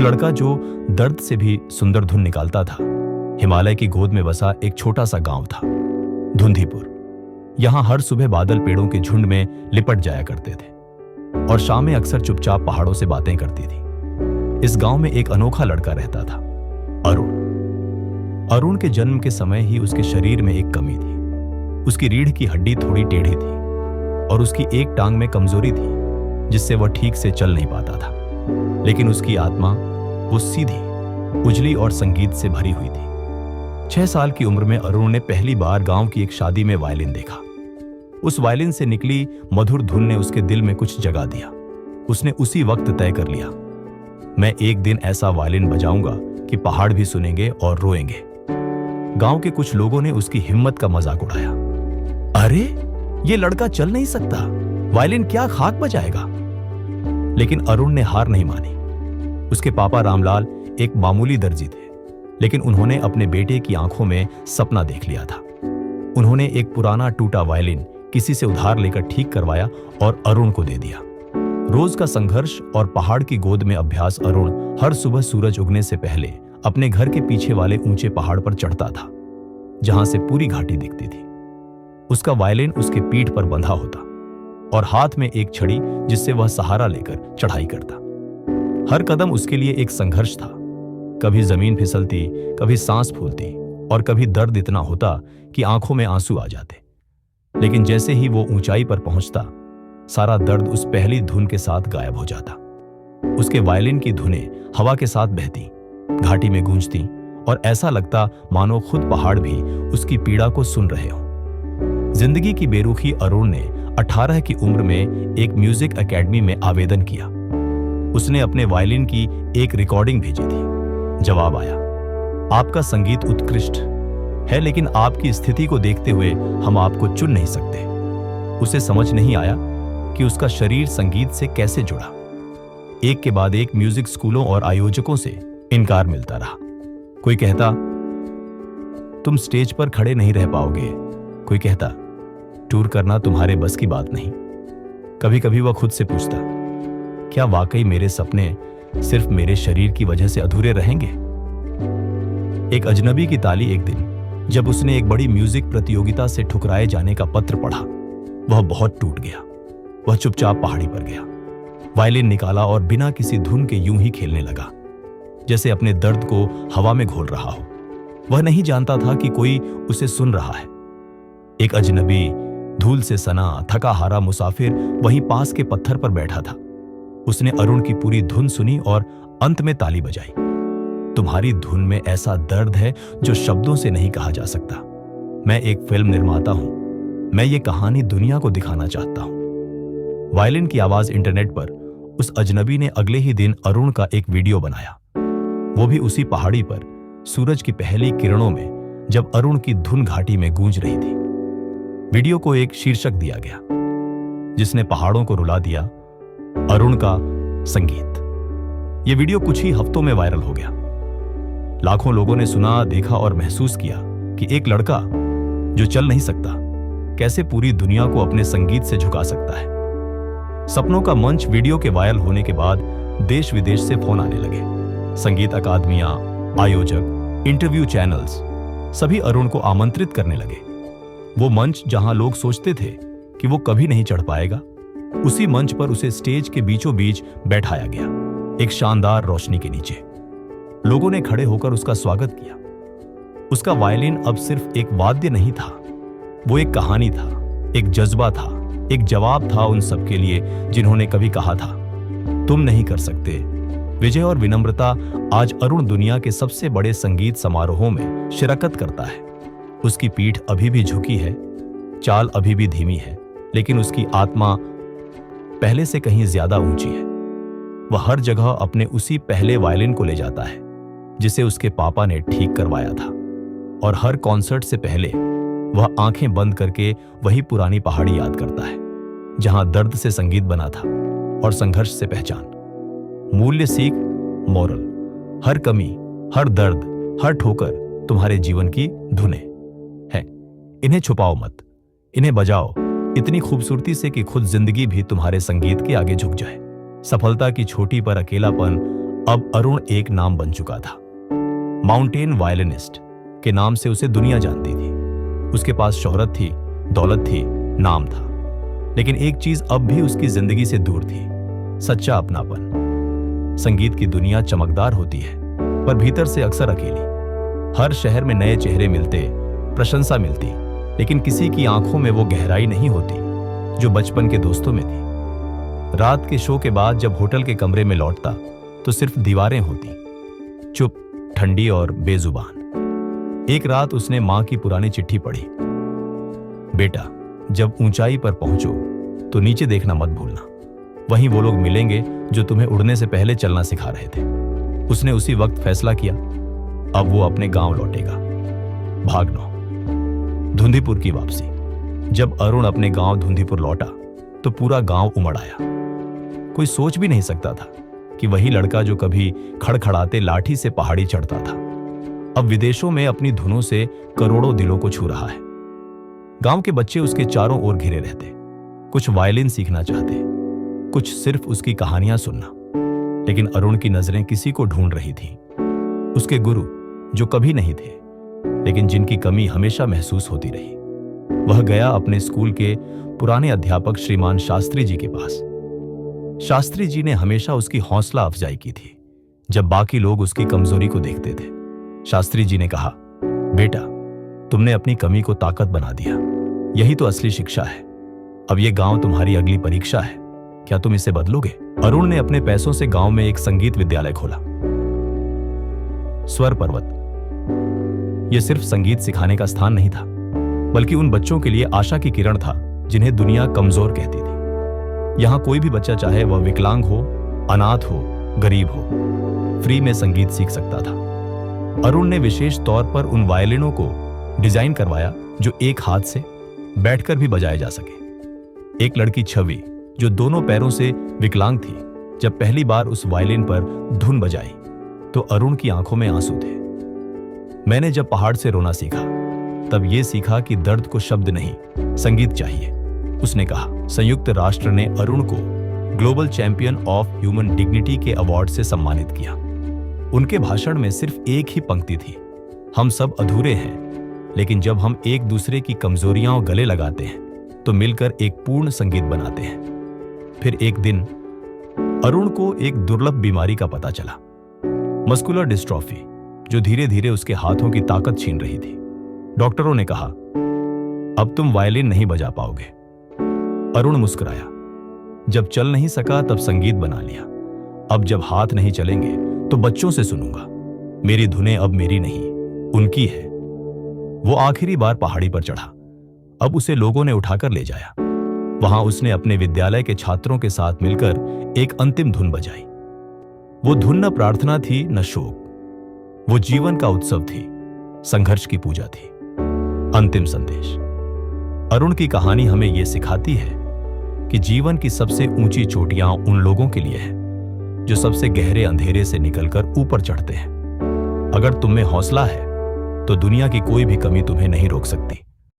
लड़का जो दर्द से भी सुंदर धुन निकालता था, हिमालय की गोद में बसा एक छोटा सा गांव था, धुंधीपुर। यहां हर सुबह बादल पेड़ों के झुंड में लिपट जाया करते थे और शाम में अक्सर चुपचाप पहाड़ों से बातें करती थी। इस गांव में एक अनोखा लड़का रहता था, अरुण। अरुण के जन्म के समय ही उसके शरीर में एक कमी थी। उसकी रीढ़ की हड्डी थोड़ी टेढ़ी थी और उसकी एक टांग में कमजोरी थी, जिससे वह ठीक से चल नहीं पाता था। लेकिन उसकी आत्मा वो सीधी, उजली और संगीत से भरी हुई थी। 6 साल की उम्र में अरुण ने पहली बार गांव की एक शादी में वायलिन देखा। उस वायलिन से निकली मधुर धुन ने उसके दिल में कुछ जगा दिया। उसने उसी वक्त तय कर लिया, मैं एक दिन ऐसा वायलिन बजाऊंगा कि पहाड़ भी सुनेंगे और रोएंगे। गांव के कुछ लोगों ने उसकी हिम्मत का मजाक उड़ाया। अरे, ये लड़का चल नहीं सकता, वायलिन क्या खाक बजाएगा। लेकिन अरुण ने हार नहीं मानी। उसके पापा रामलाल एक मामूली दर्जी थे, लेकिन उन्होंने अपने बेटे की आंखों में सपना देख लिया था। उन्होंने एक पुराना टूटा वायलिन किसी से उधार लेकर ठीक करवाया और अरुण को दे दिया। रोज का संघर्ष और पहाड़ की गोद में अभ्यास अरुण हर सुबह सूरज उगने से पहले अपने घर के पीछे वाले ऊंचे पहाड़ पर चढ़ता था, जहां से पूरी घाटी दिखती थी। उसका वायलिन उसके पीठ पर बंधा होता और हाथ में एक छड़ी, जिससे वह सहारा लेकर चढ़ाई करता। हर कदम उसके लिए एक संघर्ष था। कभी जमीन फिसलती, कभी सांस फूलती और कभी दर्द इतना होता कि आंखों में आंसू आ जाते। लेकिन जैसे ही वो ऊंचाई पर पहुंचता, सारा दर्द उस पहली धुन के साथ गायब हो जाता। उसके वायलिन की धुनें हवा के साथ बहती, घाटी में गूंजती और ऐसा लगता मानो खुद पहाड़ भी उसकी पीड़ा को सुन रहे हों। जिंदगी की बेरुखी अरुण ने 18 की उम्र में एक म्यूजिक एकेडमी में आवेदन किया। उसने अपने वायलिन की एक रिकॉर्डिंग भेजी थी। जवाब आया, आपका संगीत उत्कृष्ट है, लेकिन आपकी स्थिति को देखते हुए हम आपको चुन नहीं सकते। उसे समझ नहीं आया कि उसका शरीर संगीत से कैसे जुड़ा। एक के बाद एक म्यूजिक स्कूलों और आयोजकों से इनकार मिलता रहा। कोई कहता, तुम स्टेज पर खड़े नहीं रह पाओगे। कोई कहता, टूर करना तुम्हारे बस की बात नहीं। कभी कभी वह खुद से पूछता, क्या वाकई मेरे सपने सिर्फ मेरे शरीर की वजह से अधूरे रहेंगे? एक अजनबी की ताली एक दिन, जब उसने एक बड़ी म्यूजिक प्रतियोगिता से ठुकराए जाने का पत्र पढ़ा, वह बहुत टूट गया। वह चुपचाप पहाड़ी पर गया, वायलिन निकाला और बिना किसी धुन के यूं ही खेलने लगा, जैसे अपने दर्द को हवा में घोल रहा हो। वह नहीं जानता था कि कोई उसे सुन रहा है। एक अजनबी, धूल से सना, थका हारा मुसाफिर वहीं पास के पत्थर पर बैठा था। उसने अरुण की पूरी धुन सुनी और अंत में ताली बजाई। तुम्हारी धुन में ऐसा दर्द है जो शब्दों से नहीं कहा जा सकता। मैं एक फिल्म निर्माता हूं, मैं ये कहानी दुनिया को दिखाना चाहता हूं। वायलिन की आवाज इंटरनेट पर उस अजनबी ने अगले ही दिन अरुण का एक वीडियो बनाया। वो भी उसी पहाड़ी पर, सूरज की पहली किरणों में, जब अरुण की धुन घाटी में गूंज रही थी। वीडियो को एक शीर्षक दिया गया, जिसने पहाड़ों को रुला दिया, अरुण का संगीत। यह वीडियो कुछ ही हफ्तों में वायरल हो गया। लाखों लोगों ने सुना, देखा और महसूस किया कि एक लड़का जो चल नहीं सकता, कैसे पूरी दुनिया को अपने संगीत से झुका सकता है। सपनों का मंच वीडियो के वायरल होने के बाद देश विदेश से फोन आने लगे। संगीत अकादमियां, आयोजक, इंटरव्यू चैनल्स, सभी अरुण को आमंत्रित करने लगे। वो मंच जहां लोग सोचते थे कि वो कभी नहीं चढ़ पाएगा, उसी मंच पर उसे स्टेज के बीचों बीच बैठाया गया, एक शानदार रोशनी के नीचे। लोगों ने खड़े होकर उसका स्वागत किया। उसका वायलिन अब सिर्फ एक वाद्य नहीं था, वो एक कहानी था, एक जज्बा था, एक जवाब था उन सबके लिए जिन्होंने कभी कहा था, तुम नहीं कर सकते। विजय और विनम्रता आज अरुण दुनिया के सबसे बड़े संगीत समारोहों में शिरकत करता है। उसकी पीठ अभी भी झुकी है, चाल अभी भी धीमी है, लेकिन उसकी आत्मा पहले से कहीं ज्यादा ऊंची है। वह हर जगह अपने उसी पहले वायलिन को ले जाता है, जिसे उसके पापा ने ठीक करवाया था, और हर कॉन्सर्ट से पहले वह आंखें बंद करके वही पुरानी पहाड़ी याद करता है, जहां दर्द से संगीत बना था और संघर्ष से पहचान। मूल्य सीख, मोरल, हर कमी, हर दर्द, हर ठोकर तुम्हारे जीवन की धुनें हैं। इन्हें छुपाओ मत, इन्हें बजाओ इतनी खूबसूरती से कि खुद जिंदगी भी तुम्हारे संगीत के आगे झुक जाए। सफलता की छोटी पर अकेलापन अब अरुण एक नाम बन चुका था। माउंटेन वायलिनिस्ट के नाम से उसे दुनिया जानती थी। उसके पास शोहरत थी, दौलत थी, नाम था, लेकिन एक चीज अब भी उसकी जिंदगी से दूर थी, सच्चा अपनापन। संगीत की दुनिया चमकदार होती है, पर भीतर से अक्सर अकेली। हर शहर में नए चेहरे मिलते, प्रशंसा मिलती, लेकिन किसी की आंखों में वो गहराई नहीं होती जो बचपन के दोस्तों में थी। रात के शो के बाद जब होटल के कमरे में लौटता तो सिर्फ दीवारें होती, चुप, ठंडी और बेजुबान। एक रात उसने मां की पुरानी चिट्ठी पढ़ी। बेटा, जब ऊंचाई पर पहुंचो तो नीचे देखना मत भूलना। वहीं वो लोग मिलेंगे जो तुम्हें उड़ने से पहले चलना सिखा रहे थे। उसने उसी वक्त फैसला किया, अब वो अपने गांव लौटेगा। भाग 9। धुंधीपुर की वापसी। जब अरुण अपने गांव धुंधीपुर लौटा तो पूरा गांव उमड़ आया। कोई सोच भी नहीं सकता था कि वही लड़का जो कभी खड़खड़ाते लाठी से पहाड़ी चढ़ता था, अब विदेशों में अपनी धुनों से करोड़ों दिलों को छू रहा है। गांव के बच्चे उसके चारों ओर घिरे रहते, कुछ वायलिन सीखना चाहते, कुछ सिर्फ उसकी कहानियां सुनना। लेकिन अरुण की नजरें किसी को ढूंढ रही थीं। उसके गुरु, जो कभी नहीं थे, लेकिन जिनकी कमी हमेशा महसूस होती रही। वह गया अपने स्कूल के पुराने अध्यापक श्रीमान शास्त्री जी के पास। शास्त्री जी ने हमेशा उसकी हौसला अफजाई की थी जब बाकी लोग उसकी कमजोरी को देखते थे। शास्त्री जी ने कहा, बेटा, तुमने अपनी कमी को ताकत बना दिया। यही तो असली शिक्षा है। अब यह गांव तुम्हारी अगली परीक्षा है। क्या तुम इसे बदलोगे? अरुण ने अपने पैसों से गांव में एक संगीत विद्यालय खोला। स्वर पर्वत यह सिर्फ संगीत सिखाने का स्थान नहीं था, बल्कि उन बच्चों के लिए आशा की किरण था जिन्हें दुनिया कमजोर कहती थी। यहां कोई भी बच्चा, चाहे वह विकलांग हो, अनाथ हो, गरीब हो, फ्री में संगीत सीख सकता था। अरुण ने विशेष तौर पर उन वायलिनों को डिजाइन करवाया जो एक हाथ से बैठकर भी बजाए जा सके। एक लड़की छवि, जो दोनों पैरों से विकलांग थी, जब पहली बार उस वायलिन पर धुन बजाई तो अरुण की आंखों में आंसू थे। मैंने जब पहाड़ से रोना सीखा तब यह सीखा कि दर्द को शब्द नहीं, संगीत चाहिए, उसने कहा। संयुक्त राष्ट्र ने अरुण को global champion of human dignity के अवार्ड से सम्मानित किया। उनके भाषण में सिर्फ एक ही पंक्ति थी, हम सब अधूरे हैं, लेकिन जब हम एक दूसरे की कमजोरियां गले लगाते हैं तो मिलकर एक पूर्ण संगीत बनाते हैं। फिर एक दिन अरुण को एक दुर्लभ बीमारी का पता चला, मस्कुलर डिस्ट्रॉफी, जो धीरे धीरे उसके हाथों की ताकत छीन रही थी। डॉक्टरों ने कहा, अब तुम वायलिन नहीं बजा पाओगे। अरुण मुस्कुराया। जब चल नहीं सका तब संगीत बना लिया। अब जब हाथ नहीं चलेंगे तो बच्चों से सुनूंगा। मेरी धुनें अब मेरी नहीं, उनकी है। वो आखिरी बार पहाड़ी पर चढ़ा। अब उसे लोगों ने उठाकर ले जाया। वहां उसने अपने विद्यालय के छात्रों के साथ मिलकर एक अंतिम धुन बजाई। वो धुन न प्रार्थना थी, न शोक। वो जीवन का उत्सव थी, संघर्ष की पूजा थी। अंतिम संदेश। अरुण की कहानी हमें यह सिखाती है कि जीवन की सबसे ऊंची चोटियां उन लोगों के लिए है जो सबसे गहरे अंधेरे से निकलकर ऊपर चढ़ते हैं। अगर तुम में हौसला है तो दुनिया की कोई भी कमी तुम्हें नहीं रोक सकती।